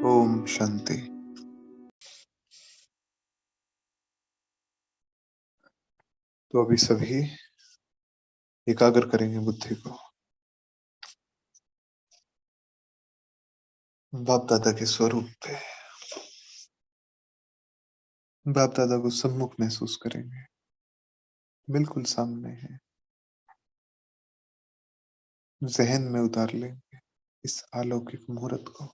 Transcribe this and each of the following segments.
ओम शांति। तो अभी सभी एकाग्र करेंगे बुद्धि को बाप दादा के स्वरूप पे। बाप दादा को सम्मुख महसूस करेंगे, बिल्कुल सामने है। जहन में उतार लेंगे इस अलौकिक मुहूर्त को।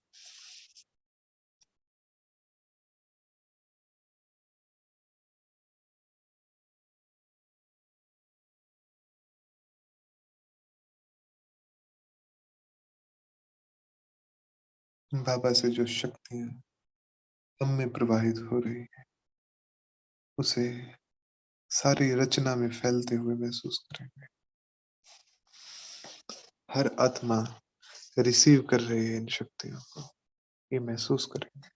बाबा से जो शक्तियां हम में प्रवाहित हो रही है, उसे सारी रचना में फैलते हुए महसूस करेंगे। हर आत्मा रिसीव कर रही है इन शक्तियों को, ये महसूस करेंगे।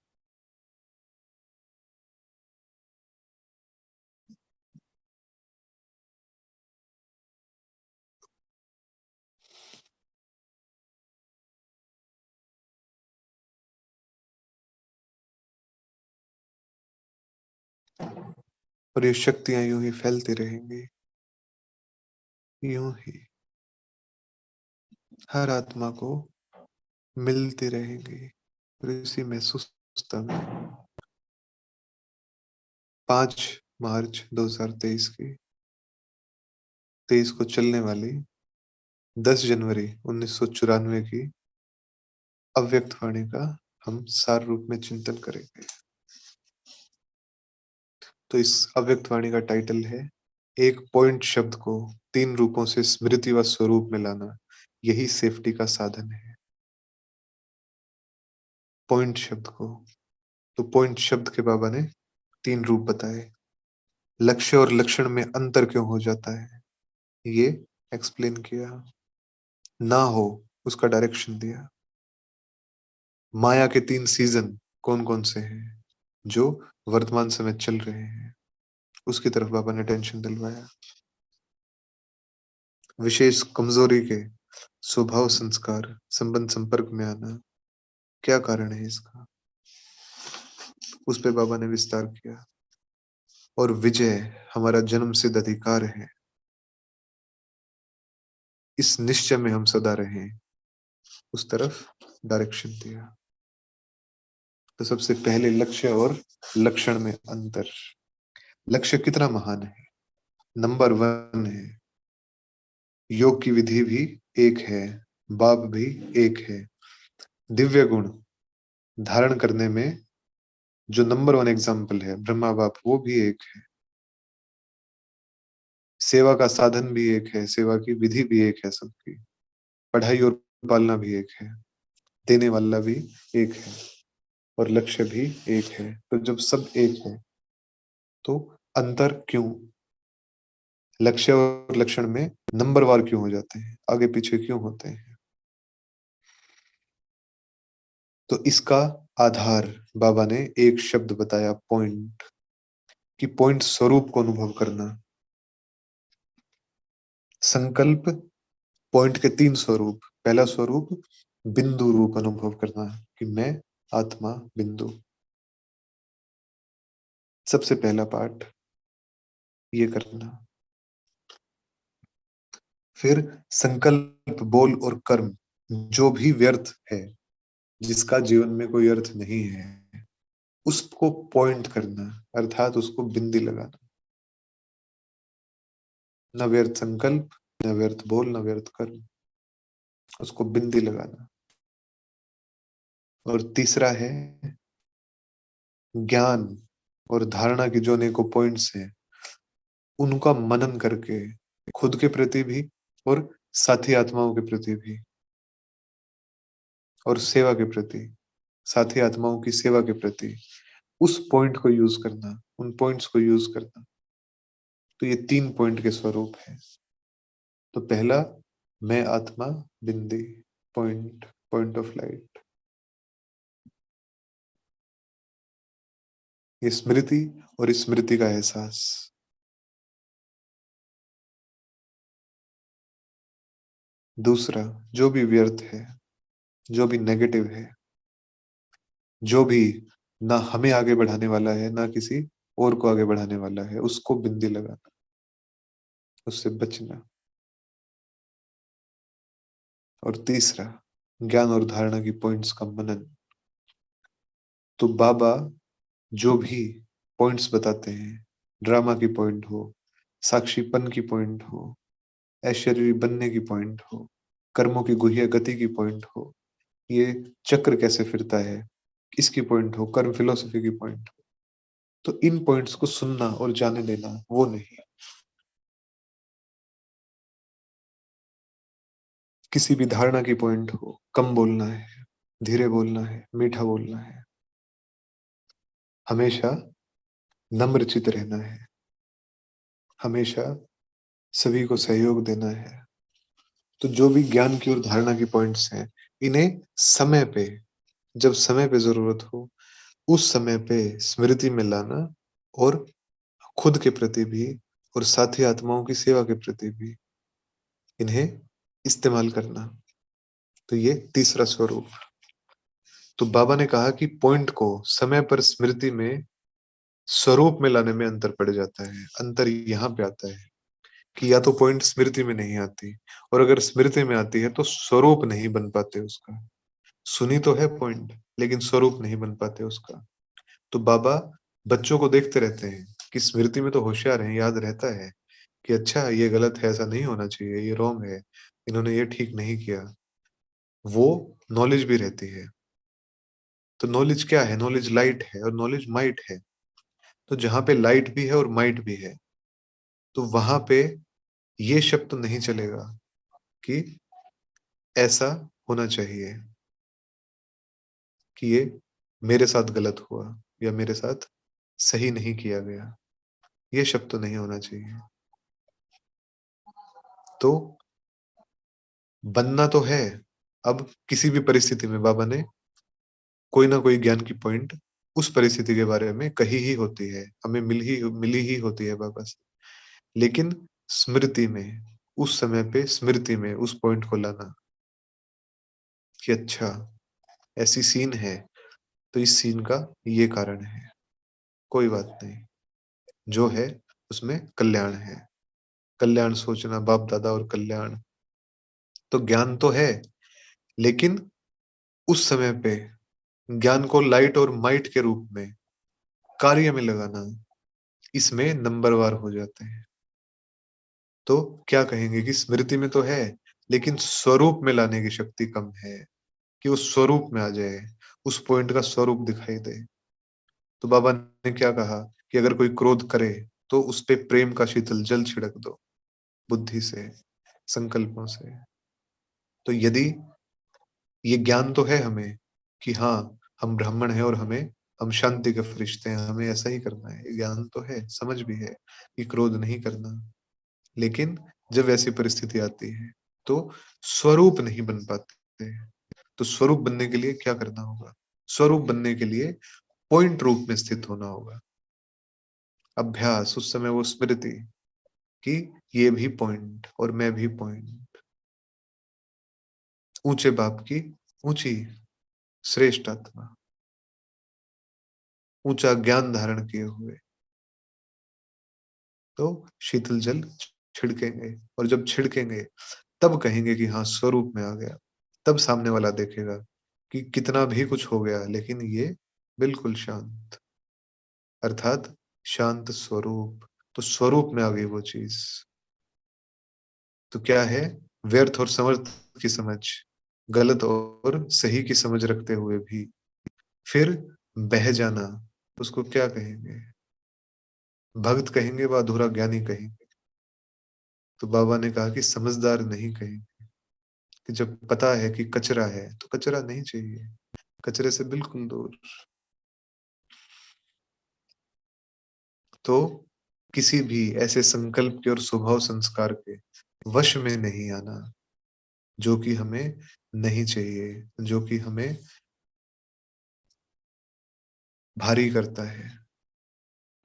और ये शक्तियां यूं ही फैलती रहेंगी, यूं ही हर आत्मा को मिलती रहेंगी। और इसी महसूसता में 5 मार्च 2023 की 23 को चलने वाली 10 जनवरी 1994 की अव्यक्त वाणी का हम सार रूप में चिंतन करेंगे। तो इस अव्यक्त वाणी का टाइटल है एक पॉइंट शब्द को 3 रूपों से स्मृति व स्वरूप में लाना, यही सेफ्टी का साधन है। पॉइंट शब्द को, तो पॉइंट शब्द के बाबा ने 3 रूप बताए। लक्ष्य और लक्षण में अंतर क्यों हो जाता है, ये एक्सप्लेन किया। ना हो उसका डायरेक्शन दिया। माया के 3 सीजन कौन कौन से हैं जो वर्तमान समय चल रहे हैं, उसकी तरफ बाबा ने टेंशन दिलवाया। विशेष कमजोरी के स्वभाव संस्कार संबंध संपर्क में आना, क्या कारण है इसका, उस पे बाबा ने विस्तार किया। और विजय हमारा जन्म सिद्ध अधिकार है, इस निश्चय में हम सदा रहें, उस तरफ डायरेक्शन दिया। तो सबसे पहले लक्ष्य और लक्षण में अंतर। लक्ष्य कितना महान है, नंबर 1 है। योग की विधि भी एक है, बाप भी एक है। दिव्य गुण धारण करने में जो नंबर 1 एग्जाम्पल है ब्रह्मा बाप, वो भी एक है। सेवा का साधन भी एक है, सेवा की विधि भी एक है सबकी। पढ़ाई और पालना भी एक है, देने वाला भी एक है, और लक्ष्य भी एक है। तो जब सब एक है तो अंतर क्यों, लक्ष्य और लक्षण में नंबरवार क्यों हो जाते हैं, आगे पीछे क्यों होते हैं। तो इसका आधार बाबा ने एक शब्द बताया, पॉइंट। कि पॉइंट स्वरूप को अनुभव करना। संकल्प पॉइंट के 3 स्वरूप। पहला स्वरूप बिंदु रूप अनुभव करना, कि मैं आत्मा बिंदु। सबसे पहला पार्ट ये करना। फिर संकल्प बोल और कर्म, जो भी व्यर्थ है, जिसका जीवन में कोई अर्थ नहीं है, उसको पॉइंट करना, अर्थात उसको बिंदी लगाना। न व्यर्थ संकल्प, न व्यर्थ बोल, न व्यर्थ कर्म, उसको बिंदी लगाना। और तीसरा है ज्ञान और धारणा की जो अनेकों पॉइंट्स हैं, उनका मनन करके खुद के प्रति भी और साथी आत्माओं के प्रति भी, और सेवा के प्रति, साथी आत्माओं की सेवा के प्रति उस पॉइंट को यूज करना, उन पॉइंट्स को यूज करना। तो ये 3 पॉइंट के स्वरूप है। तो पहला, मैं आत्मा बिंदी, पॉइंट, पॉइंट ऑफ लाइट, ये स्मृति और स्मृति का एहसास। दूसरा, जो भी व्यर्थ है, जो भी नेगेटिव है, जो भी ना हमें आगे बढ़ाने वाला है ना किसी और को आगे बढ़ाने वाला है, उसको बिंदी लगाना, उससे बचना। और तीसरा, ज्ञान और धारणा की पॉइंट्स का मनन। तो बाबा जो भी पॉइंट्स बताते हैं, ड्रामा की पॉइंट हो, साक्षीपन की पॉइंट हो, ऐश्वर्य बनने की पॉइंट हो, कर्मों की गुह्य गति की पॉइंट हो, ये चक्र कैसे फिरता है इसकी पॉइंट हो, कर्म फिलोसफी की पॉइंट हो, तो इन पॉइंट्स को सुनना और जाने लेना, वो नहीं। किसी भी धारणा की पॉइंट हो, कम बोलना है, धीरे बोलना है, मीठा बोलना है, हमेशा नम्र चित रहना है, हमेशा सभी को सहयोग देना है। तो जो भी ज्ञान की और धारणा की पॉइंट्स हैं, इन्हें समय पे, जब समय पे जरूरत हो उस समय पे स्मृति में लाना, और खुद के प्रति भी और साथी आत्माओं की सेवा के प्रति भी इन्हें इस्तेमाल करना। तो ये तीसरा स्वरूप। तो बाबा ने कहा कि पॉइंट को समय पर स्मृति में स्वरूप में लाने में अंतर पड़ जाता है। अंतर यहाँ पे आता है कि या तो पॉइंट स्मृति में नहीं आती, और अगर स्मृति में आती है तो स्वरूप नहीं बन पाते उसका। सुनी तो है पॉइंट, लेकिन स्वरूप नहीं बन पाते उसका। तो बाबा बच्चों को देखते रहते हैं कि स्मृति में तो होशियार हैं, याद रहता है कि अच्छा ये गलत है, ऐसा नहीं होना चाहिए, ये रॉन्ग है, इन्होंने ये ठीक नहीं किया। वो नॉलेज भी रहती है। तो नॉलेज क्या है? नॉलेज लाइट है और नॉलेज माइट है। तो जहां पे लाइट भी है और माइट भी है, तो वहां पे ये शब्द नहीं चलेगा कि ऐसा होना चाहिए, कि ये मेरे साथ गलत हुआ या मेरे साथ सही नहीं किया गया, ये शब्द तो नहीं होना चाहिए। तो बनना तो है। अब किसी भी परिस्थिति में बाबा ने कोई ना कोई ज्ञान की पॉइंट उस परिस्थिति के बारे में कही ही होती है, हमें मिली ही होती है बाबा से। लेकिन स्मृति में, उस समय पे स्मृति में उस पॉइंट को लाना कि अच्छा ऐसी सीन है, तो इस सीन का ये कारण है, कोई बात नहीं, जो है उसमें कल्याण है। कल्याण सोचना, बाप दादा और कल्याण, तो ज्ञान तो है, लेकिन उस समय पे ज्ञान को लाइट और माइट के रूप में कार्य में लगाना, इसमें नंबरवार हो जाते हैं। तो क्या कहेंगे कि स्मृति में तो है, लेकिन स्वरूप में लाने की शक्ति कम है, कि उस स्वरूप में आ जाए, उस पॉइंट का स्वरूप दिखाई दे। तो बाबा ने क्या कहा कि अगर कोई क्रोध करे तो उस पे प्रेम का शीतल जल छिड़क दो, बुद्धि से, संकल्पों से। तो यदि ये ज्ञान तो है हमें कि हाँ हम ब्राह्मण हैं और हम शांति के फरिश्ते हैं, हमें ऐसा ही करना है, ये ज्ञान तो है, समझ भी है कि क्रोध नहीं करना। लेकिन जब ऐसी परिस्थिति आती है तो स्वरूप नहीं बन पाते। तो स्वरूप बनने के लिए क्या करना होगा? स्वरूप बनने के लिए पॉइंट रूप में स्थित होना होगा। अभ्यास, उस समय वो स्मृति कि ये भी पॉइंट और मैं भी पॉइंट, ऊंचे बाप की ऊंची श्रेष्ठ आत्मा, ऊंचा ज्ञान धारण किए हुए। तो शीतल जल छिड़केंगे, और जब छिड़केंगे तब कहेंगे कि हाँ स्वरूप में आ गया। तब सामने वाला देखेगा कि कितना भी कुछ हो गया, लेकिन ये बिल्कुल शांत, अर्थात शांत स्वरूप। तो स्वरूप में आ गई वो चीज। तो क्या है? व्यर्थ और समर्थ की समझ, गलत और सही की समझ रखते हुए भी फिर बह जाना, उसको क्या कहेंगे? भक्त कहेंगे व अधूरा ज्ञानी कहेंगे। तो बाबा ने कहा कि समझदार नहीं कहेंगे, कि जब पता है कि कचरा है तो कचरा नहीं चाहिए, कचरे से बिल्कुल दूर। तो किसी भी ऐसे संकल्प के और स्वभाव संस्कार के वश में नहीं आना जो कि हमें नहीं चाहिए, जो कि हमें भारी करता है,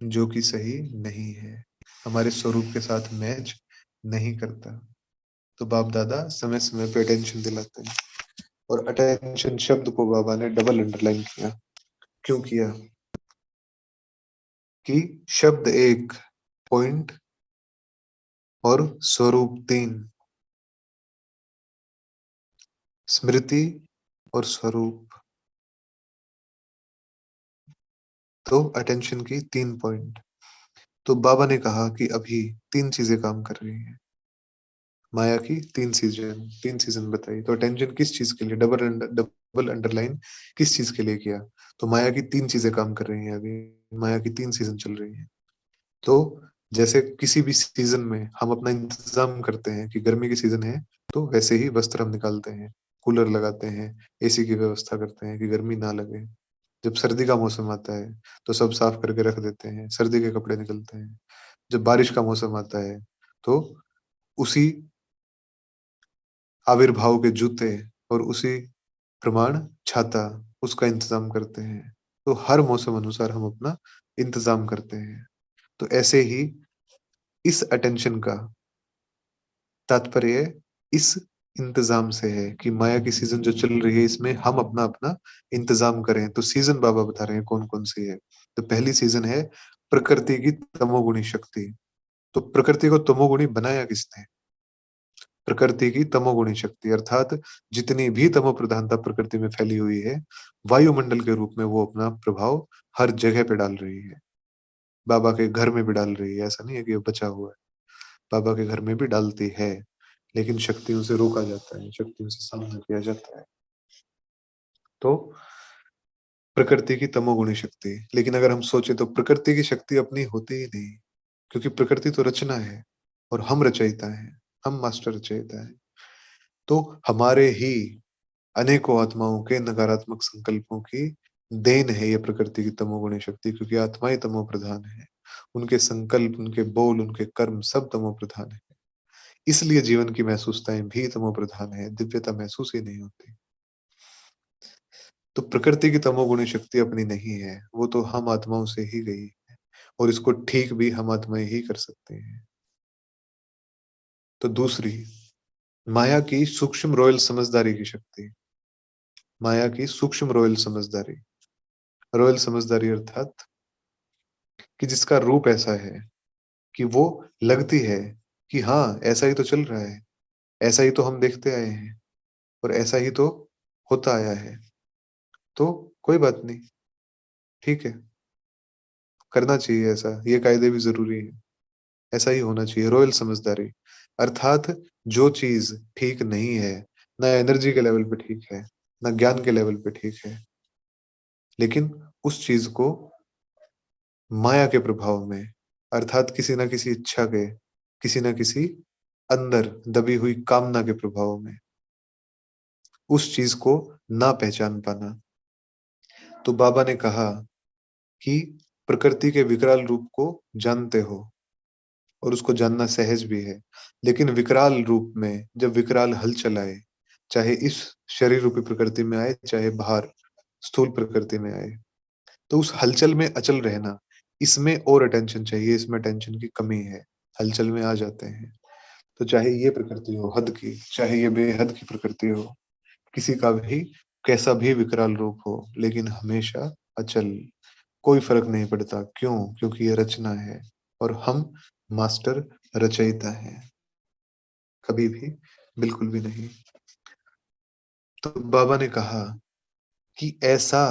जो कि सही नहीं है, हमारे स्वरूप के साथ मैच नहीं करता। तो बाप दादा समय समय पे अटेंशन दिलाते हैं, और अटेंशन शब्द को बाबा ने डबल अंडरलाइन किया। क्यों किया? कि शब्द एक, पॉइंट और स्वरूप तीन, स्मृति और स्वरूप, तो अटेंशन की 3 पॉइंट। तो बाबा ने कहा कि अभी 3 चीजें काम कर रही हैं। माया की 3 सीजन बताई। तो अटेंशन किस चीज के लिए, डबल अंडरलाइन किस चीज के लिए किया? तो माया की 3 चीजें काम कर रही हैं अभी। माया की 3 सीजन चल रही हैं। तो जैसे किसी भी सीजन में हम अपना इंतजाम करते हैं कि गर्मी की सीजन है, तो वैसे ही वस्त्र हम निकालते हैं, कूलर लगाते हैं, एसी की व्यवस्था करते हैं कि गर्मी ना लगे। जब सर्दी का मौसम आता है तो सब साफ करके रख देते हैं, सर्दी के कपड़े निकलते हैं। जब बारिश का मौसम आता है तो उसी आविर्भाव के जूते और उसी प्रमाण छाता, उसका इंतजाम करते हैं। तो हर मौसम अनुसार हम अपना इंतजाम करते हैं। तो ऐसे ही इस अटेंशन का तात्पर्य इस इंतजाम से है कि माया की सीजन जो चल रही है इसमें हम अपना अपना इंतजाम करें। तो सीजन बाबा बता रहे हैं कौन कौन सी है। तो पहली सीजन है प्रकृति की तमोगुणी शक्ति। तो प्रकृति को तमोगुणी बनाया किसने? प्रकृति की तमोगुणी शक्ति, अर्थात जितनी भी तमो प्रधानता प्रकृति में फैली हुई है, वायुमंडल के रूप में वो अपना प्रभाव हर जगह पे डाल रही है। बाबा के घर में भी डाल रही है, ऐसा नहीं है कि ये बचा हुआ है। बाबा के घर में भी डालती है, लेकिन शक्तियों से रोका जाता है, शक्तियों से सामना किया जाता है। तो प्रकृति की तमोगुणी शक्ति, लेकिन अगर हम सोचे तो प्रकृति की शक्ति अपनी होती ही नहीं, क्योंकि प्रकृति तो रचना है और हम रचयिता है, हम मास्टर रचयिता है। तो हमारे ही अनेकों आत्माओं के नकारात्मक संकल्पों की देन है ये प्रकृति की तमोगुणी शक्ति, क्योंकि आत्माएं तमो प्रधान है। उनके संकल्प, उनके बोल, उनके कर्म सब तमो प्रधान है। इसलिए जीवन की महसूसताएं भी तमो प्रधान है, दिव्यता महसूस ही नहीं होती। तो प्रकृति की तमोगुणी शक्ति अपनी नहीं है, वो तो हम आत्माओं से ही गई है, और इसको ठीक भी हम आत्माएं ही कर सकते हैं। तो दूसरी, माया की सूक्ष्म रॉयल समझदारी की शक्ति। माया की सूक्ष्म रॉयल समझदारी अर्थात कि जिसका रूप ऐसा है कि वो लगती है कि हाँ ऐसा ही तो चल रहा है, ऐसा ही तो हम देखते आए हैं, और ऐसा ही तो होता आया है। तो कोई बात नहीं, ठीक है, करना चाहिए ऐसा, ये कायदे भी जरूरी है, ऐसा ही होना चाहिए। रॉयल समझदारी अर्थात जो चीज ठीक नहीं है, ना एनर्जी के लेवल पे ठीक है, ना ज्ञान के लेवल पे ठीक है, लेकिन उस चीज को माया के प्रभाव में, अर्थात किसी ना किसी इच्छा के, किसी ना किसी अंदर दबी हुई कामना के प्रभाव में उस चीज को ना पहचान पाना। तो बाबा ने कहा कि प्रकृति के विकराल रूप को जानते हो और उसको जानना सहज भी है, लेकिन विकराल रूप में जब विकराल हलचल आए, चाहे इस शरीर रूपी प्रकृति में आए, चाहे बाहर स्थूल प्रकृति में आए, तो उस हलचल में अचल रहना, इसमें और अटेंशन चाहिए, इसमें अटेंशन की कमी है। हलचल में आ जाते हैं, तो चाहे ये प्रकृति हो हद की, चाहे ये बेहद की प्रकृति हो, किसी का भी कैसा भी विकराल रूप हो, लेकिन हमेशा अचल, कोई फर्क नहीं पड़ता। क्यों? क्योंकि ये रचना है और हम मास्टर रचयिता है, कभी भी बिल्कुल भी नहीं। तो बाबा ने कहा कि ऐसा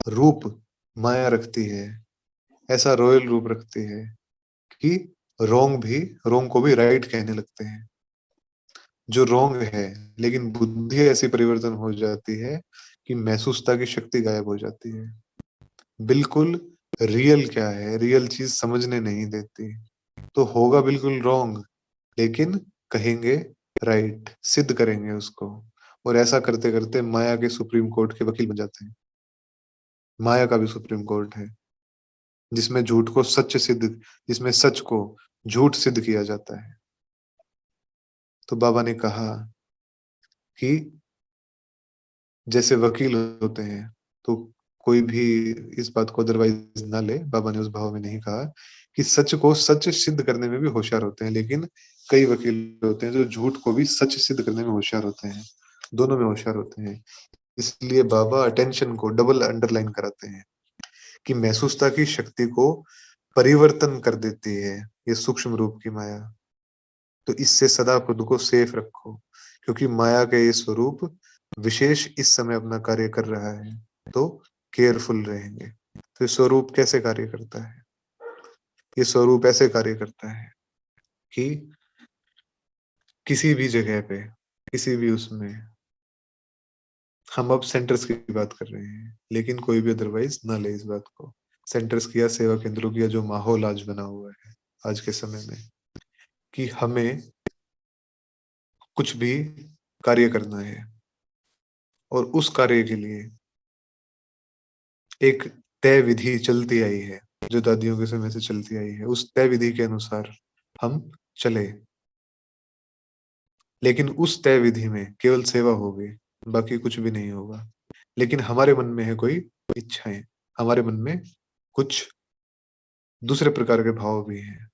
रूप माया रखती है, ऐसा रॉयल रूप रखती है कि रोंग को भी राइट कहने लगते हैं। जो रोंग है, लेकिन बुद्धि ऐसी परिवर्तन हो जाती है कि महसूसता की शक्ति गायब हो जाती है। बिल्कुल रियल क्या है, रियल चीज समझने नहीं देती, तो होगा बिल्कुल रोंग, लेकिन कहेंगे राइट, सिद्ध करेंगे उसको। और ऐसा करते करते माया के सुप्रीम कोर्ट के वकील बन जाते हैं। माया का भी सुप्रीम कोर्ट है, जिसमें झूठ को सच सिद्ध, जिसमें सच को झूठ सिद्ध किया जाता है। तो बाबा ने कहा कि जैसे वकील होते हैं, तो कोई भी इस बात को अदरवाइज ना ले, बाबा ने उस भाव में नहीं कहा कि सच को सच सिद्ध करने में भी होशियार होते हैं, लेकिन कई वकील होते हैं जो झूठ को भी सच सिद्ध करने में होशियार होते हैं, दोनों में होशियार होते हैं। इसलिए बाबा अटेंशन को डबल अंडरलाइन कराते हैं कि महसूसता की शक्ति को परिवर्तन कर देती है ये सूक्ष्म रूप की माया। तो इससे सदा खुद को सेफ रखो, क्योंकि माया का ये स्वरूप विशेष इस समय अपना कार्य कर रहा है, तो केयरफुल रहेंगे। तो ये स्वरूप कैसे कार्य करता है? ये स्वरूप ऐसे कार्य करता है कि किसी भी जगह पे, किसी भी उसमें, हम अब सेंटर्स की बात कर रहे हैं, लेकिन कोई भी अदरवाइज ना ले इस बात को। सेंटर्स की या सेवा केंद्रों की या जो माहौल आज बना हुआ है आज के समय में, कि हमें कुछ भी कार्य करना है और उस कार्य के लिए एक तय विधि चलती आई है, जो दादियों के समय से चलती आई है। उस तय विधि के अनुसार हम चले, लेकिन उस तय विधि में केवल सेवा होगी, बाकी कुछ भी नहीं होगा। लेकिन हमारे मन में है कोई इच्छाएं, हमारे मन में कुछ दूसरे प्रकार के भाव भी हैं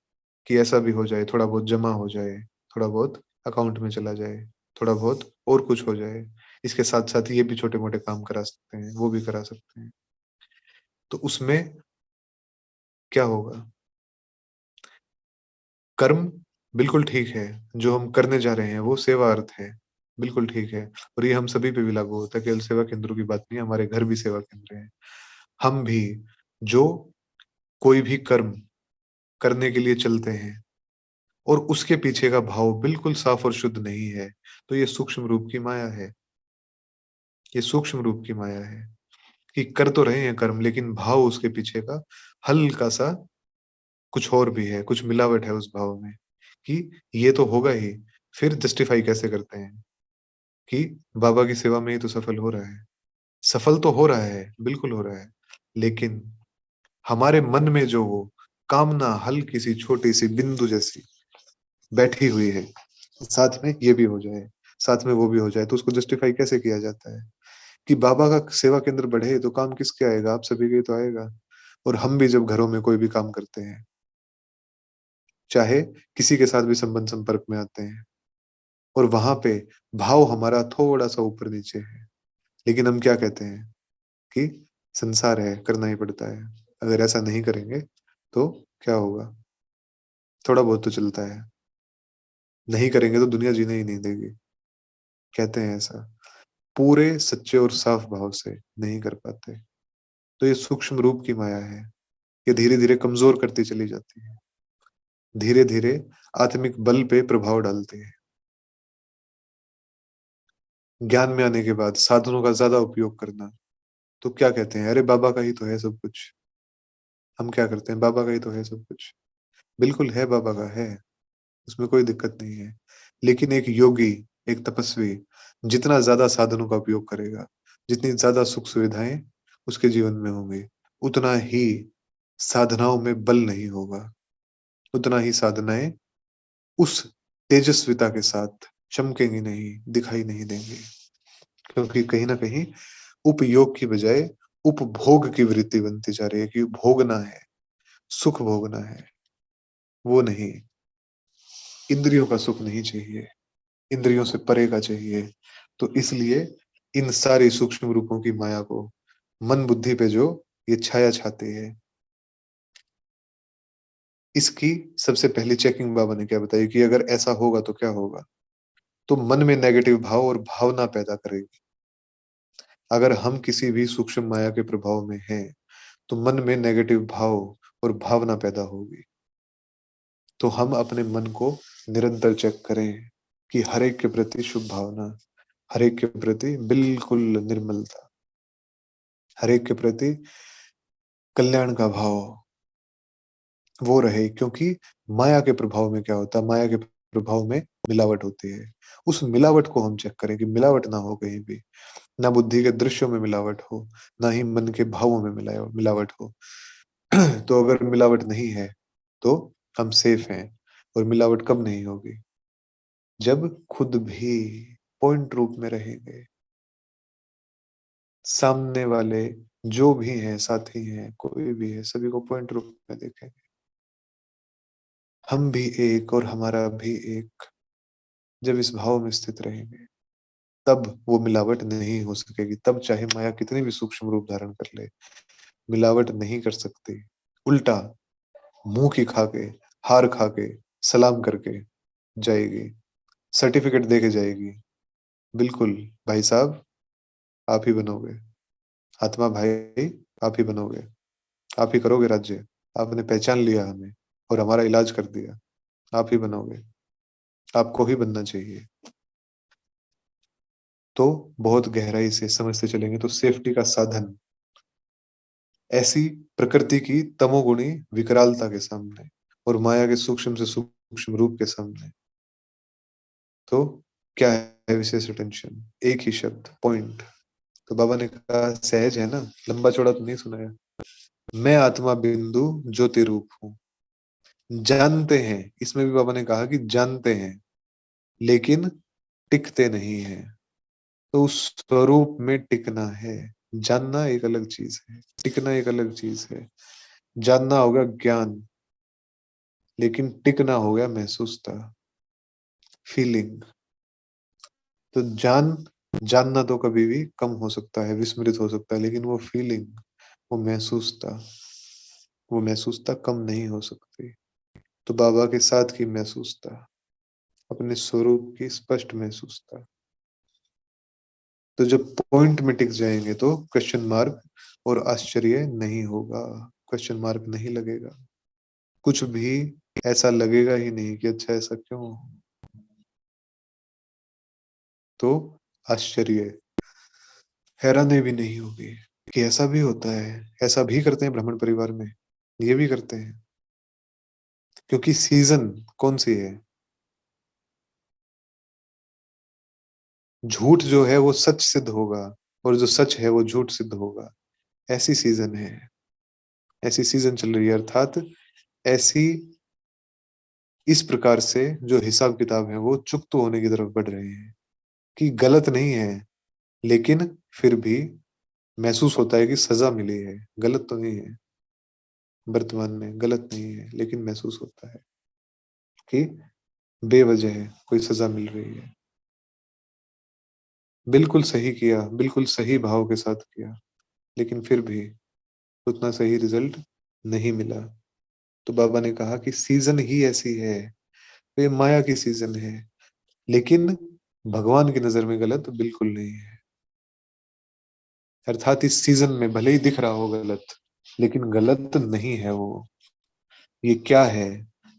कि ऐसा भी हो जाए, थोड़ा बहुत जमा हो जाए, थोड़ा बहुत अकाउंट में चला जाए, थोड़ा बहुत और कुछ हो जाए। इसके साथ साथ ये भी छोटे मोटे काम करा सकते हैं, वो भी करा सकते हैं। तो उसमें क्या होगा? कर्म बिल्कुल ठीक है, जो हम करने जा रहे हैं वो सेवा अर्थ है, बिल्कुल ठीक है। और ये हम सभी पे भी लागू होता है, केवल सेवा केंद्रों की बात नहीं है, हमारे घर भी सेवा केंद्र हैं। हम भी जो कोई भी कर्म करने के लिए चलते हैं और उसके पीछे का भाव बिल्कुल साफ और शुद्ध नहीं है, तो ये सूक्ष्म रूप की माया है। ये सूक्ष्म रूप की माया है कि कर तो रहे हैं कर्म, लेकिन भाव उसके पीछे का हल्का सा कुछ और भी है, कुछ मिलावट है उस भाव में, कि ये तो होगा ही। फिर जस्टिफाई कैसे करते हैं कि बाबा की सेवा में ही तो सफल हो रहा है। सफल तो हो रहा है, बिल्कुल हो रहा है, लेकिन हमारे मन में जो वो कामना हल्की सी छोटी सी बिंदु जैसी बैठी हुई है, साथ में ये भी हो जाए, साथ में वो भी हो जाए, तो उसको जस्टिफाई कैसे किया जाता है कि बाबा का सेवा केंद्र बढ़े तो काम किसके आएगा? आप सभी के ही तो आएगा। और हम भी जब घरों में कोई भी काम करते हैं, चाहे किसी के साथ भी संबंध संपर्क में आते हैं, और वहां पे भाव हमारा थोड़ा सा ऊपर नीचे है, लेकिन हम क्या कहते हैं कि संसार है, करना ही पड़ता है, अगर ऐसा नहीं करेंगे तो क्या होगा? थोड़ा बहुत तो चलता है, नहीं करेंगे तो दुनिया जीने ही नहीं देगी, कहते हैं ऐसा। पूरे सच्चे और साफ भाव से नहीं कर पाते। तो ये सूक्ष्म रूप की माया है, ये धीरे धीरे कमजोर करती चली जाती है, धीरे धीरे आत्मिक बल पे प्रभाव डालती है। ज्ञान में आने के बाद साधनों का ज्यादा उपयोग करना, तो क्या कहते हैं? अरे बाबा का ही तो है सब कुछ। हम क्या करते हैं? बाबा का ही तो है सब कुछ। बिल्कुल है, बाबा का है, उसमें कोई दिक्कत नहीं है। लेकिन एक योगी, एक तपस्वी जितना ज्यादा साधनों का उपयोग करेगा, जितनी ज्यादा सुख सुविधाएं उसके जीवन में होंगी, उतना ही साधनाओं में बल नहीं होगा, उतना ही साधनाएं उस तेजस्विता के साथ चमकेंगी नहीं, दिखाई नहीं देंगी। क्योंकि कहीं ना कहीं उपयोग की बजाय उपभोग की वृत्ति बनती जा रही है, कि भोगना है, सुख भोगना है, वो नहीं। इंद्रियों का सुख नहीं चाहिए, इंद्रियों से परे का चाहिए। तो इसलिए इन सारे सूक्ष्म रूपों की माया को मन बुद्धि पे जो ये छाया छाती है, इसकी सबसे पहली चेकिंग बाबा ने क्या बताई कि अगर ऐसा होगा तो क्या होगा? तो मन में नेगेटिव भाव और भावना पैदा करेगी। अगर हम किसी भी सूक्ष्म माया के प्रभाव में हैं, तो मन में नेगेटिव भाव और भावना पैदा होगी। तो हम अपने मन को निरंतर चेक करें कि हर एक के प्रति शुभ भावना, हर एक के प्रति बिल्कुल निर्मलता, हर एक के प्रति कल्याण का भाव वो रहे। क्योंकि माया के प्रभाव में क्या होता है? माया के प्रभाव में मिलावट होती है। उस मिलावट को हम चेक करें कि मिलावट ना हो कहीं भी, ना बुद्धि के दृश्यों में मिलावट हो, ना ही मन के भावों में मिलावट हो। तो अगर मिलावट नहीं है तो हम सेफ हैं। और मिलावट कब नहीं होगी? जब खुद भी पॉइंट रूप में रहेंगे, सामने वाले जो भी हैं, साथी हैं, कोई भी है, सभी को पॉइंट रूप में देखेंगे। हम भी एक और हमारा भी एक, जब इस भाव में स्थित रहेंगे, तब वो मिलावट नहीं हो सकेगी। तब चाहे माया कितनी भी सूक्ष्म रूप धारण कर ले, मिलावट नहीं कर सकती। उल्टा मुंह की खा के, हार खा के, सलाम करके जाएगी, सर्टिफिकेट दे के जाएगी। बिल्कुल भाई साहब, आप ही बनोगे आत्मा, भाई आप ही बनोगे, आप ही करोगे राज्य, आपने पहचान लिया हमें और हमारा इलाज कर दिया, आप ही बनोगे, आपको ही बनना चाहिए। तो बहुत गहराई से समझते चलेंगे तो सेफ्टी का साधन ऐसी प्रकृति की तमोगुणी विकरालता के सामने और माया के सूक्ष्म से सूक्ष्म रूप के सामने, तो क्या है विशेष अटेंशन? एक ही शब्द, पॉइंट। तो बाबा ने कहा सहज है ना, लंबा चौड़ा तो नहीं सुनाया। मैं आत्मा बिंदु ज्योति रूप हूँ। जानते हैं, इसमें भी बाबा ने कहा कि जानते हैं लेकिन टिकते नहीं है। तो उस स्वरूप में टिकना है। जानना एक अलग चीज है, टिकना एक अलग चीज है। जानना होगा ज्ञान, लेकिन टिकना हो गया महसूसता, फीलिंग। तो जानना तो कभी भी कम हो सकता है, विस्मृत हो सकता है, लेकिन वो फीलिंग, वो महसूसता, वो महसूसता कम नहीं हो सकती। तो बाबा के साथ की महसूसता, अपने स्वरूप की स्पष्ट महसूसता। तो जब पॉइंट में टिक जाएंगे तो क्वेश्चन मार्क और आश्चर्य नहीं होगा, क्वेश्चन मार्क नहीं लगेगा, कुछ भी ऐसा लगेगा ही नहीं कि अच्छा ऐसा क्यों। तो आश्चर्य, हैरानी भी नहीं होगी कि ऐसा भी होता है, ऐसा भी करते हैं ब्राह्मण परिवार में, ये भी करते हैं। क्योंकि सीजन कौन सी है? झूठ जो है वो सच सिद्ध होगा और जो सच है वो झूठ सिद्ध होगा। ऐसी सीजन है, ऐसी सीजन चल रही है, अर्थात ऐसी, इस प्रकार से जो हिसाब किताब है वो चुकते होने की तरफ बढ़ रहे हैं कि गलत नहीं है, लेकिन फिर भी महसूस होता है कि सजा मिली है। गलत तो नहीं है, वर्तमान में गलत नहीं है, लेकिन महसूस होता है कि बेवजह कोई सजा मिल रही है। बिल्कुल सही किया, बिल्कुल सही भाव के साथ किया, लेकिन फिर भी उतना सही रिजल्ट नहीं मिला। तो बाबा ने कहा कि सीजन ही ऐसी है, तो ये माया की सीजन है, लेकिन भगवान की नजर में गलत बिल्कुल नहीं है। अर्थात इस सीजन में भले ही दिख रहा हो गलत, लेकिन गलत नहीं है वो। ये क्या है?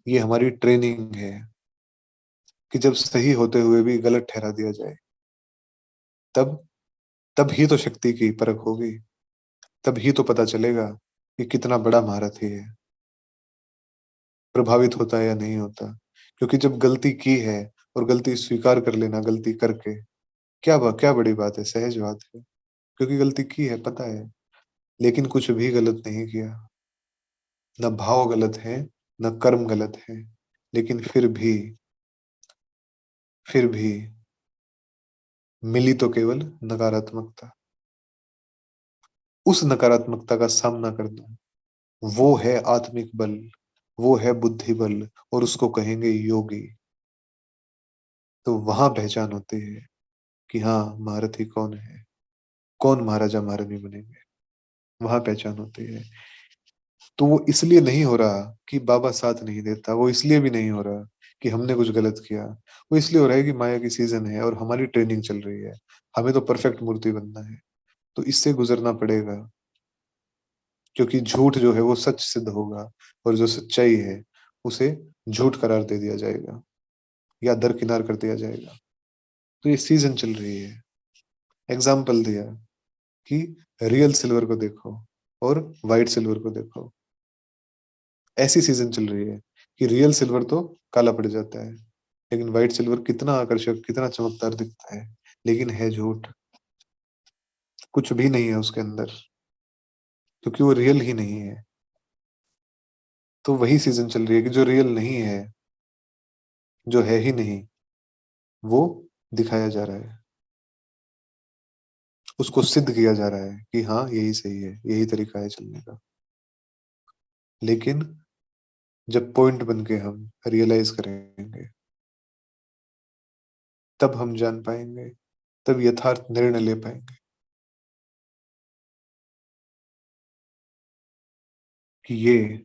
ये हमारी ट्रेनिंग है कि जब सही होते हुए भी गलत ठहरा दिया जाए, तब तब ही तो शक्ति की परख होगी, तब ही तो पता चलेगा कि कितना बड़ा महारथी है, प्रभावित होता है या नहीं होता। क्योंकि जब गलती की है और गलती स्वीकार कर लेना, गलती करके क्या बड़ी बात है, सहज बात है। क्योंकि गलती की है, पता है, लेकिन कुछ भी गलत नहीं किया, न भाव गलत है, न कर्म गलत है, लेकिन फिर भी मिली तो केवल नकारात्मकता। उस नकारात्मकता का सामना करना, वो है आत्मिक बल, वो है बुद्धि बल, और उसको कहेंगे योगी। तो वहां पहचान होती है कि हाँ, महारथी कौन है, कौन महाराजा महारानी बनेंगे। वहां पहचान होती है। तो वो इसलिए नहीं हो रहा कि बाबा साथ नहीं देता, वो इसलिए भी नहीं हो रहा कि हमने कुछ गलत किया, वो इसलिए हो रहा है कि माया की सीजन है और हमारी ट्रेनिंग चल रही है, हमें तो परफेक्ट मूर्ति बनना है। तो इससे गुजरना पड़ेगा, क्योंकि झूठ जो है वो सच सिद्ध होगा, और जो सच्चाई है उसे झूठ करार दे दिया जाएगा या दरकिनार कर दिया जाएगा। तो ये सीजन चल रही है। एग्जाम्पल दिया कि रियल सिल्वर को देखो और व्हाइट सिल्वर को देखो। ऐसी सीजन चल रही है कि रियल सिल्वर तो काला पड़ जाता है, लेकिन व्हाइट सिल्वर कितना आकर्षक, कितना चमकदार दिखता है, लेकिन है झूठ, कुछ भी नहीं है उसके अंदर, क्योंकि वो रियल ही नहीं है। तो वही सीजन चल रही है कि जो रियल नहीं है, जो है ही नहीं, वो दिखाया जा रहा है, उसको सिद्ध किया जा रहा है कि हाँ यही सही है, यही तरीका है चलने का। लेकिन जब पॉइंट बन के हम रियलाइज करेंगे, तब हम जान पाएंगे, तब यथार्थ निर्णय ले पाएंगे। कि ये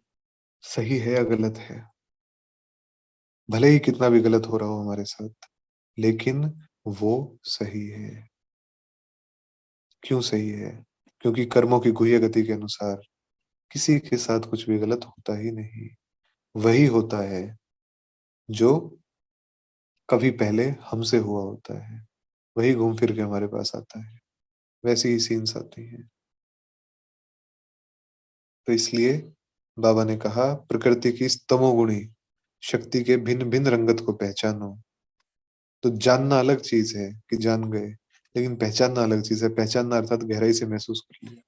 सही है या गलत है। भले ही कितना भी गलत हो रहा हो हमारे साथ, लेकिन वो सही है। क्यों सही है? क्योंकि कर्मों की गुह्य गति के अनुसार किसी के साथ कुछ भी गलत होता ही नहीं। वही होता है जो कभी पहले हमसे हुआ होता है, वही घूम फिर के हमारे पास आता है। वैसी ही सीन्स आती हैं। तो इसलिए बाबा ने कहा, प्रकृति की इस तमोगुणी शक्ति के भिन्न भिन्न रंगत को पहचानो। तो जानना अलग चीज है कि जान गए, लेकिन पहचानना अलग चीज है। पहचानना अर्थात गहराई से महसूस कर लिया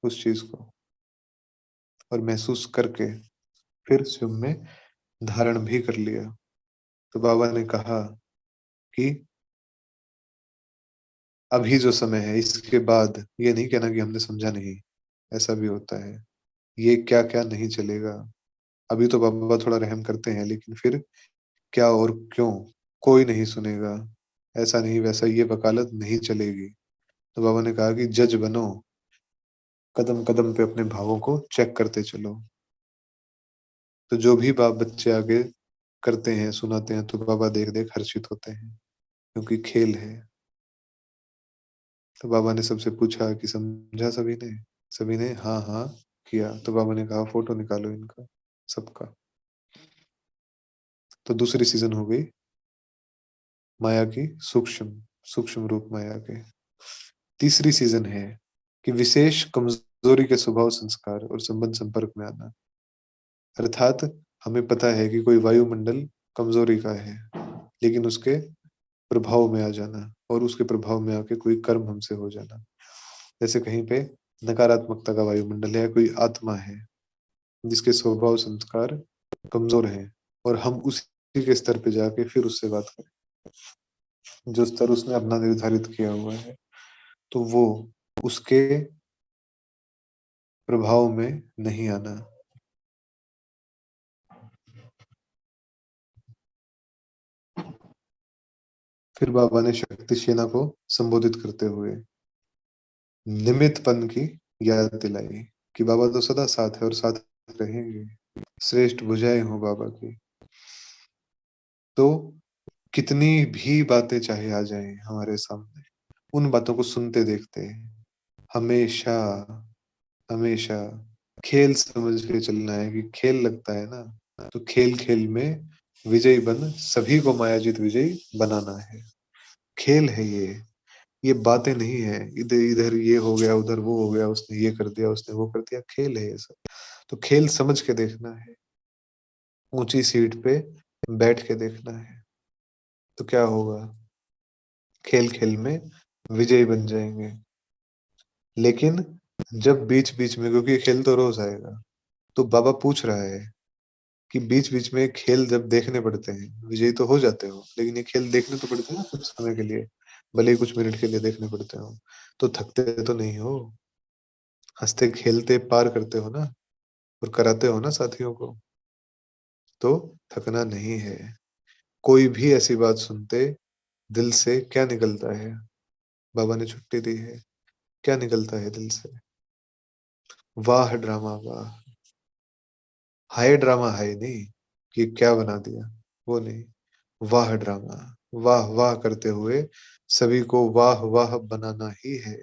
उस चीज को, और महसूस करके फिर स्वयं में धारण भी कर लिया। तो बाबा ने कहा कि अभी जो समय है, इसके बाद ये नहीं कहना कि हमने समझा नहीं। ऐसा भी होता है। ये क्या क्या नहीं चलेगा। अभी तो बाबा थोड़ा रहम करते हैं, लेकिन फिर क्या और क्यों, कोई नहीं सुनेगा। ऐसा नहीं वैसा, ये वकालत नहीं चलेगी। तो बाबा ने कहा कि जज बनो, कदम कदम पे अपने भावों को चेक करते चलो। तो जो भी बाप बच्चे आगे करते हैं, सुनाते हैं, तो बाबा देख देख हर्षित होते हैं, क्योंकि खेल है। तो बाबा ने सबसे पूछा कि समझा सभी ने? सभी ने हाँ हाँ किया। तो बाबा ने कहा, फोटो निकालो इनका सबका। तो दूसरी सीजन हो गई माया की सूक्ष्म सूक्ष्म रूप माया के। तीसरी सीजन है कि विशेष कमजोरी के स्वभाव, संस्कार और संबंध संपर्क में आना। अर्थात हमें पता है कि कोई वायुमंडल कमजोरी का है, लेकिन उसके प्रभाव में आ जाना और उसके प्रभाव में आके कोई कर्म हमसे हो जाना। जैसे कहीं पे नकारात्मकता का वायुमंडल है, कोई आत्मा है जिसके स्वभाव संस्कार कमजोर हैं, और हम उसी के स्तर पे जाके फिर उससे बात करें, जो स्तर उसने अपना निर्धारित किया हुआ है, तो वो उसके प्रभाव में नहीं आना। फिर बाबा ने शक्ति सेना को संबोधित करते हुए निमित्तपन की याद दिलाई कि बाबा तो सदा साथ है और साथ रहेंगे। श्रेष्ठ भुजाएं हो बाबा की। तो कितनी भी बातें चाहे आ जाएं हमारे सामने, उन बातों को सुनते देखते हैं। हमेशा हमेशा खेल समझ के चलना है, कि खेल लगता है ना, तो खेल खेल में विजयी बन सभी को मायाजीत विजयी बनाना है। खेल है ये बातें नहीं है। इधर इधर ये हो गया, उधर वो हो गया, उसने ये कर दिया, उसने वो कर दिया। खेल है ये सब। तो खेल समझ के देखना है, ऊंची सीट पे बैठ के देखना है। तो क्या होगा, खेल खेल में विजयी बन जाएंगे। लेकिन जब बीच बीच में, क्योंकि ये खेल तो रोज आएगा, तो बाबा पूछ रहा है कि बीच बीच में खेल जब देखने पड़ते हैं, विजयी तो हो जाते हो, लेकिन ये खेल देखने तो पड़ते हैं ना कुछ समय के लिए। भले ही कुछ मिनट के लिए देखने पड़ते हो, तो थकते तो नहीं हो। हंसते खेलते पार करते हो ना, और कराते हो ना साथियों को, तो थकना नहीं है। कोई भी ऐसी बात सुनते दिल से क्या निकलता है? बाबा ने छुट्टी दी है, क्या निकलता है दिल से? वाह ड्रामा वाह। हाय ड्रामा हाय नहीं कि क्या बना दिया, वो नहीं। वाह ड्रामा, वाह वाह करते हुए सभी को वाह वाह बनाना ही है।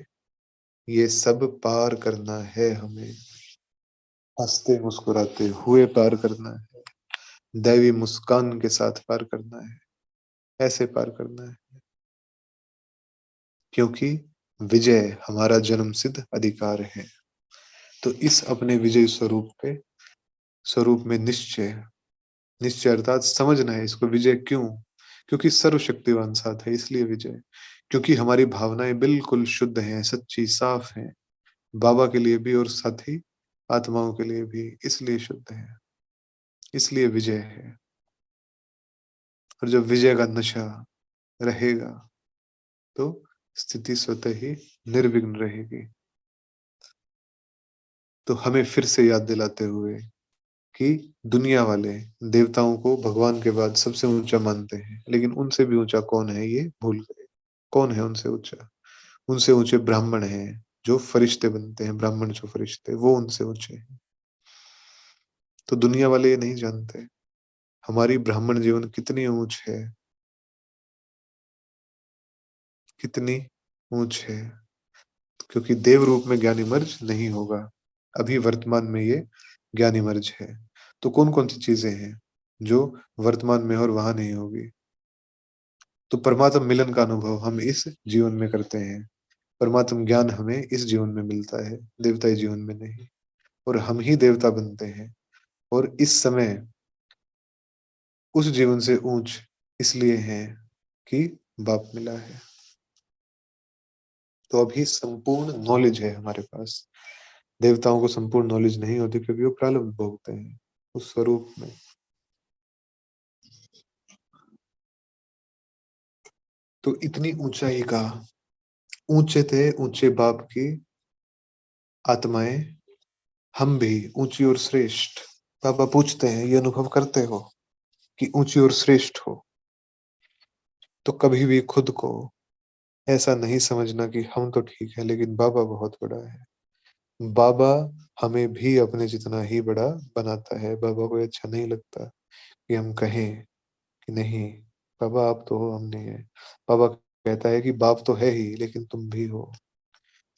ये सब पार करना है हमें, हंसते मुस्कुराते हुए पार करना है, दैवी मुस्कान के साथ पार करना है। ऐसे पार करना है, क्योंकि विजय हमारा जन्म सिद्ध अधिकार है। तो इस अपने विजय स्वरूप में निश्चय, निश्चय अर्थात समझना है इसको। विजय क्यों? क्योंकि सर्वशक्तिवान साथ है, इसलिए विजय। क्योंकि हमारी भावनाएं बिल्कुल शुद्ध हैं, सच्ची साफ हैं, बाबा के लिए भी और साथ ही आत्माओं के लिए भी, इसलिए शुद्ध है, इसलिए विजय है। और जब विजय का नशा रहेगा, तो स्थिति स्वतः ही निर्विघ्न रहेगी। तो हमें फिर से याद दिलाते हुए कि दुनिया वाले देवताओं को भगवान के बाद सबसे ऊंचा मानते हैं, लेकिन उनसे भी ऊंचा कौन है ये भूल गए। कौन है उनसे ऊंचा? उनसे ऊंचे ब्राह्मण हैं, जो फरिश्ते बनते हैं। ब्राह्मण जो फरिश्ते, वो उनसे ऊंचे हैं। तो दुनिया वाले ये नहीं जानते हमारी ब्राह्मण जीवन कितनी ऊंच है, कितनी ऊंच है। क्योंकि देव रूप में ज्ञान इमर्ज नहीं होगा, अभी वर्तमान में ये ज्ञान इमर्ज है। तो कौन कौन सी चीजें हैं जो वर्तमान में और वहां नहीं होगी? तो परमात्म मिलन का अनुभव हम इस जीवन में करते हैं, परमात्म ज्ञान हमें इस जीवन में मिलता है, देवताई जीवन में नहीं। और हम ही देवता बनते हैं। और इस समय उस जीवन से ऊंच इसलिए है कि बाप मिला है। तो अभी संपूर्ण नॉलेज है हमारे पास। देवताओं को संपूर्ण नॉलेज नहीं होती क्योंकि वो प्रारब्ध भोगते हैं उस स्वरूप में। तो इतनी ऊंचाई का, ऊंचे थे ऊंचे बाप की आत्माएं, हम भी ऊंची और श्रेष्ठ। बाबा पूछते हैं, ये अनुभव करते हो कि ऊंची और श्रेष्ठ हो? तो कभी भी खुद को ऐसा नहीं समझना कि हम तो ठीक है लेकिन बाबा बहुत बड़ा है। बाबा हमें भी अपने जितना ही बड़ा बनाता है। बाबा को अच्छा नहीं लगता कि हम कहें कि नहीं बाबा आप तो हो, हम नहीं है। बाबा कहता है कि बाप तो है ही लेकिन तुम भी हो।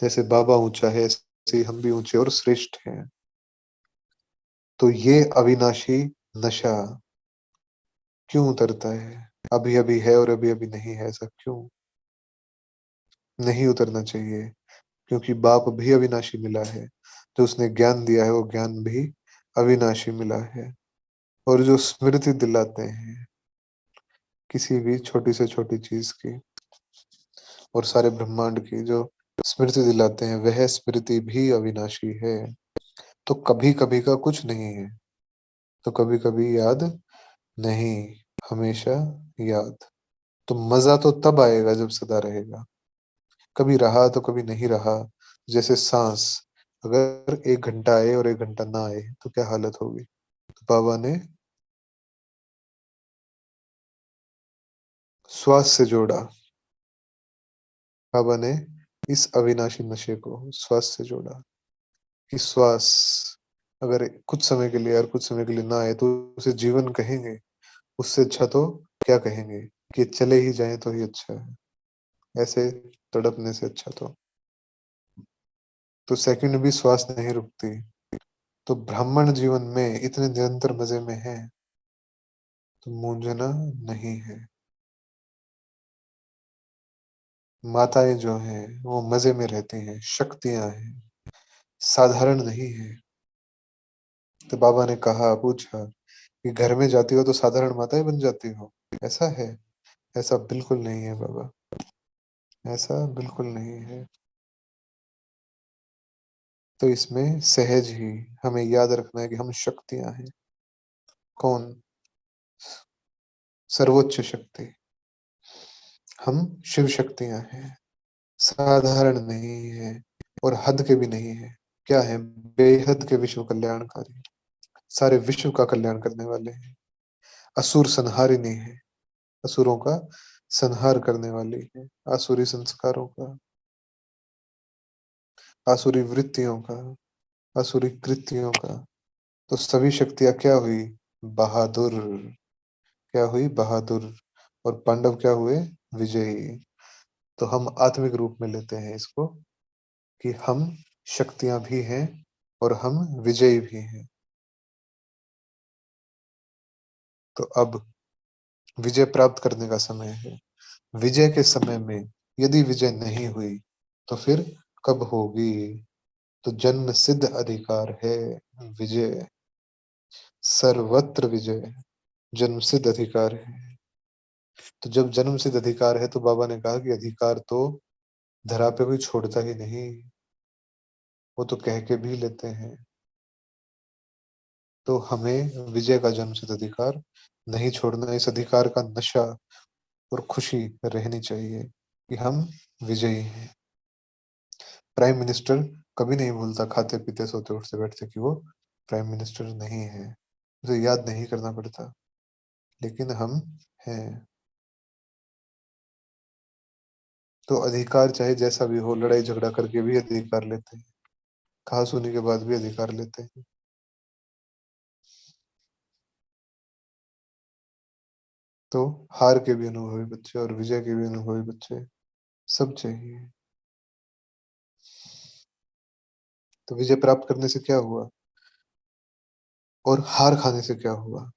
जैसे बाबा ऊंचा है ऐसे ही हम भी ऊंचे और श्रेष्ठ हैं। तो ये अविनाशी नशा क्यों उतरता है? अभी अभी है और अभी अभी नहीं है, ऐसा क्यों? नहीं उतरना चाहिए क्योंकि बाप भी अविनाशी मिला है। जो उसने ज्ञान दिया है वो ज्ञान भी अविनाशी मिला है। और जो स्मृति दिलाते हैं किसी भी छोटी से छोटी चीज की और सारे ब्रह्मांड की जो स्मृति दिलाते हैं वह स्मृति भी अविनाशी है। तो कभी कभी का कुछ नहीं है, तो कभी कभी याद नहीं, हमेशा याद। तो मजा तो तब आएगा जब सदा रहेगा। कभी रहा तो कभी नहीं रहा। जैसे सांस, अगर 1 घंटा आए और 1 घंटा ना आए तो क्या हालत होगी? तो बाबा ने श्वास से जोड़ा। बाबा ने इस अविनाशी नशे को श्वास से जोड़ा कि श्वास अगर कुछ समय के लिए और कुछ समय के लिए ना आए तो उसे जीवन कहेंगे? उससे अच्छा तो क्या कहेंगे कि चले ही जाए तो ही अच्छा है, ऐसे तड़पने से अच्छा। तो सेकंड भी श्वास नहीं रुकती। तो ब्राह्मण जीवन में इतने निरंतर मजे में है तो मूंझना नहीं है। माताएं जो हैं वो मजे में रहती हैं, शक्तियां हैं, साधारण नहीं है। तो बाबा ने कहा, पूछा कि घर में जाती हो तो साधारण माताएं बन जाती हो, ऐसा है? ऐसा बिल्कुल नहीं है बाबा, ऐसा बिल्कुल नहीं है। तो इसमें सहज ही हमें याद रखना है कि हम शक्तियां हैं। कौन? सर्वोच्च शक्ति। हम शिव शक्तियां हैं, साधारण नहीं है और हद के भी नहीं है। क्या है? बेहद के विश्व कल्याणकारी, सारे विश्व का कल्याण करने वाले हैं। असुर संहारिणी है, असुरों का संहार करने वाली है। आसुरी संस्कारों का, आसुरी वृत्तियों का, आसुरी कृतियों का। तो सभी शक्तियां क्या हुई? बहादुर। क्या हुई? बहादुर। और पांडव क्या हुए? विजयी। तो हम आत्मिक रूप में लेते हैं इसको कि हम शक्तियां भी हैं और हम विजयी भी हैं। तो अब विजय प्राप्त करने का समय है। विजय के समय में यदि विजय नहीं हुई तो फिर कब होगी? तो जन्म सिद्ध अधिकार है विजय, सर्वत्र विजय जन्म सिद्ध अधिकार है। तो जब जन्म सिद्ध अधिकार है तो बाबा ने कहा कि अधिकार तो धरा पे कोई छोड़ता ही नहीं, वो तो कह के भी लेते हैं। तो हमें विजय का जन्म सिद्ध अधिकार नहीं छोड़ना, इस अधिकार का नशा और खुशी रहनी चाहिए कि हम विजयी हैं। प्राइम मिनिस्टर कभी नहीं भूलता खाते पीते सोते उठते बैठते कि वो प्राइम मिनिस्टर नहीं है, उसे याद नहीं करना पड़ता, लेकिन हम हैं। तो अधिकार चाहे जैसा भी हो, लड़ाई झगड़ा करके भी अधिकार लेते हैं, कहा सुनी के बाद भी अधिकार लेते हैं। तो हार के भी अनुभवी बच्चे और विजय के भी अनुभवी बच्चे सब चाहिए। तो विजय प्राप्त करने से क्या हुआ और हार खाने से क्या हुआ?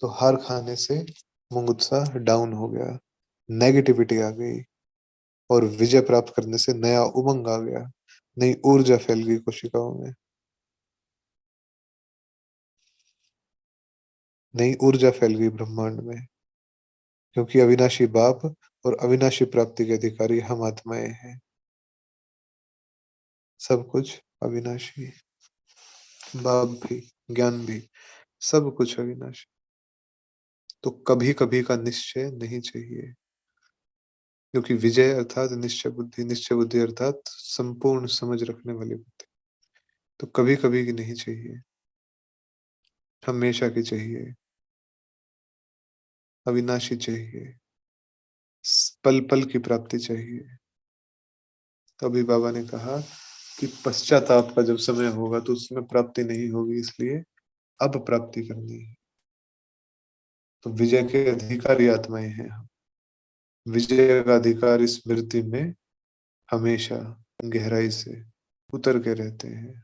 तो हार खाने से मुंगुत्सा डाउन हो गया, नेगेटिविटी आ गई, और विजय प्राप्त करने से नया उमंग आ गया, नई ऊर्जा फैल गई कोशिकाओं में, नई ऊर्जा फैल गई ब्रह्मांड में, क्योंकि अविनाशी बाप और अविनाशी प्राप्ति के अधिकारी हम आत्माएं हैं। सब कुछ अविनाशी, बाप भी, ज्ञान भी, सब कुछ अविनाशी। तो कभी कभी का निश्चय नहीं चाहिए, क्योंकि विजय अर्थात निश्चय बुद्धि अर्थात संपूर्ण समझ रखने वाली बुद्धि। तो कभी कभी की नहीं चाहिए, हमेशा की चाहिए, अविनाशी चाहिए, पल पल की प्राप्ति चाहिए। तो अभी बाबा ने कहा कि पश्चाताप का जब समय होगा तो उसमें प्राप्ति नहीं होगी, इसलिए अब प्राप्ति करनी है। तो विजय के अधिकारी आत्माएं हैं हम। विजय का अधिकार स्मृति में हमेशा गहराई से उतर के रहते हैं।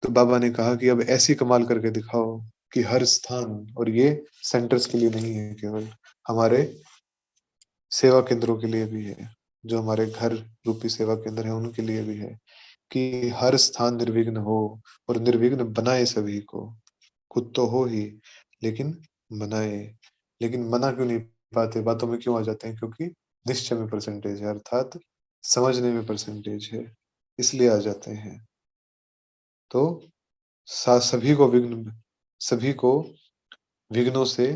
तो बाबा ने कहा कि अब ऐसी कमाल करके दिखाओ कि हर स्थान, और ये सेंटर्स के लिए नहीं है केवल, हमारे सेवा केंद्रों के लिए भी है, जो हमारे घर रूपी सेवा केंद्र है उनके लिए भी है, कि हर स्थान निर्विघ्न हो और निर्विघ्न बनाए सभी को। खुद तो हो ही, लेकिन बनाए। लेकिन मना क्यों नहीं पाते, बातों में क्यों आ जाते हैं? क्योंकि निश्चय में परसेंटेज है, अर्थात समझने में परसेंटेज है, इसलिए आ जाते हैं। तो सभी को विघ्नों से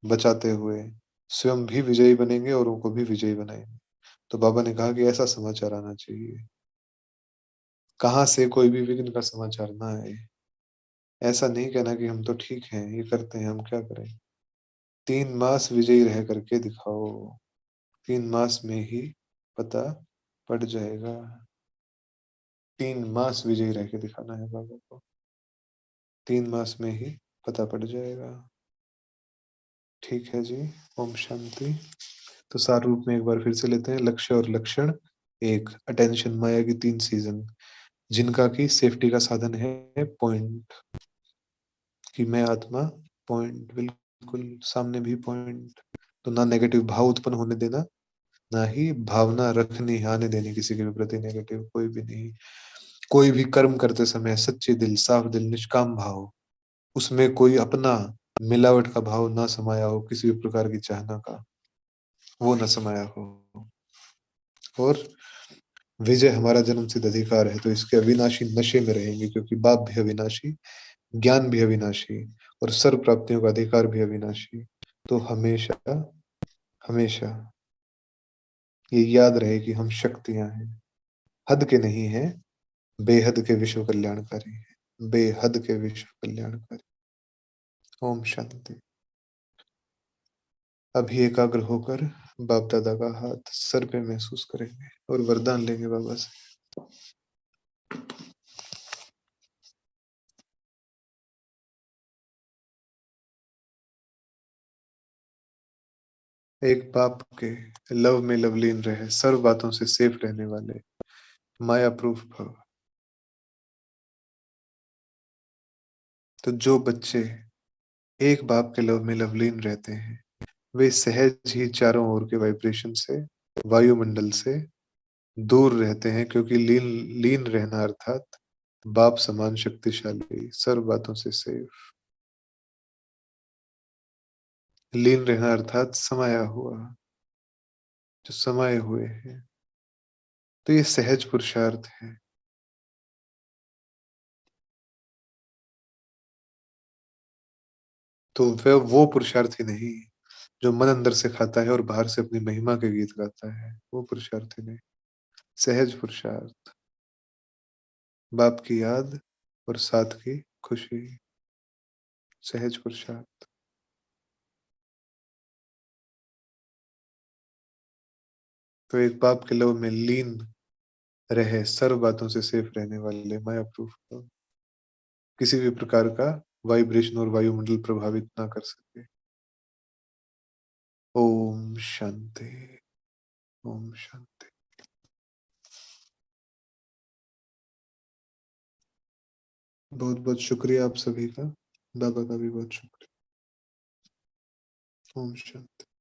बचाते हुए स्वयं भी विजयी बनेंगे और उनको भी विजयी बनाएंगे। तो बाबा ने कहा कि ऐसा समाचार आना चाहिए, कहाँ से कोई भी विघ्न का समाचार ना आए। ऐसा नहीं कहना कि हम तो ठीक हैं, ये करते हैं, हम क्या करें। 3 मास विजयी रह करके दिखाओ, 3 मास में ही पता पड़ जाएगा। 3 मास विजयी रह के दिखाना है बाबा को, 3 मास में ही पता पड़ जाएगा। ठीक है जी, ओम शांति। तो सार रूप में एक बार फिर से लेते हैं। लक्ष्य और लक्षण एक, अटेंशन माया की 3 सीजन, जिनका की सेफ्टी का साधन है पॉइंट, कि मैं आत्मा पॉइंट, बिल्कुल सामने भी पॉइंट। तो ना नेगेटिव भाव उत्पन्न होने देना, ना ही भावना रखनी, आने देनी किसी के भी प्रति नेगेटिव, कोई भी नहीं। कोई भी कर्म करते समय सच्चे दिल, साफ दिल, निष्काम भाव, उसमें कोई अपना मिलावट का भाव ना समाया हो, किसी भी प्रकार की चाहना का वो न समाया हो। और विजय हमारा जन्म सिद्ध अधिकार है, तो इसके अविनाशी नशे में रहेंगे, क्योंकि बाप भी अविनाशी, ज्ञान भी अविनाशी, और सर्व प्राप्तियों का अधिकार भी अविनाशी। तो हमेशा हमेशा ये याद रहे कि हम शक्तियां हैं, हद के नहीं हैं, बेहद के विश्व कल्याणकारी है, बेहद के विश्व कल्याणकारी। ओम शांति। अभी एकाग्र होकर बाप दादा का हाथ सर पे महसूस करेंगे और वरदान लेंगे बाबा से। एक बाप के लव में लवलीन रहे, सर्व बातों से सेफ रहने वाले, माया प्रूफ भव। तो जो बच्चे एक बाप के लव में लवलीन रहते हैं, वे सहज ही चारों ओर के वाइब्रेशन से, वायुमंडल से दूर रहते हैं, क्योंकि लीन लीन रहना अर्थात बाप समान शक्तिशाली, सर्व बातों से सेफ। लीन रहना अर्थात समाया हुआ, जो समाये हुए हैं। तो ये सहज पुरुषार्थ है। तो वह वो पुरुषार्थी नहीं जो मन अंदर से खाता है और बाहर से अपनी महिमा के गीत गाता है, वो पुरुषार्थी नहीं। सहज पुरुषार्थ, बाप की याद और साथ की खुशी, सहज पुरुषार्थ। तो एक बाप के लव में लीन रहे, सर्व बातों से सेफ रहने वाले, माया प्रूफ, किसी भी प्रकार का वाइब्रेशन और वायुमंडल प्रभावित ना कर सके। ओम शांति। ओम शांति। बहुत बहुत शुक्रिया आप सभी का। बाबा का भी बहुत शुक्रिया। ओम शांति।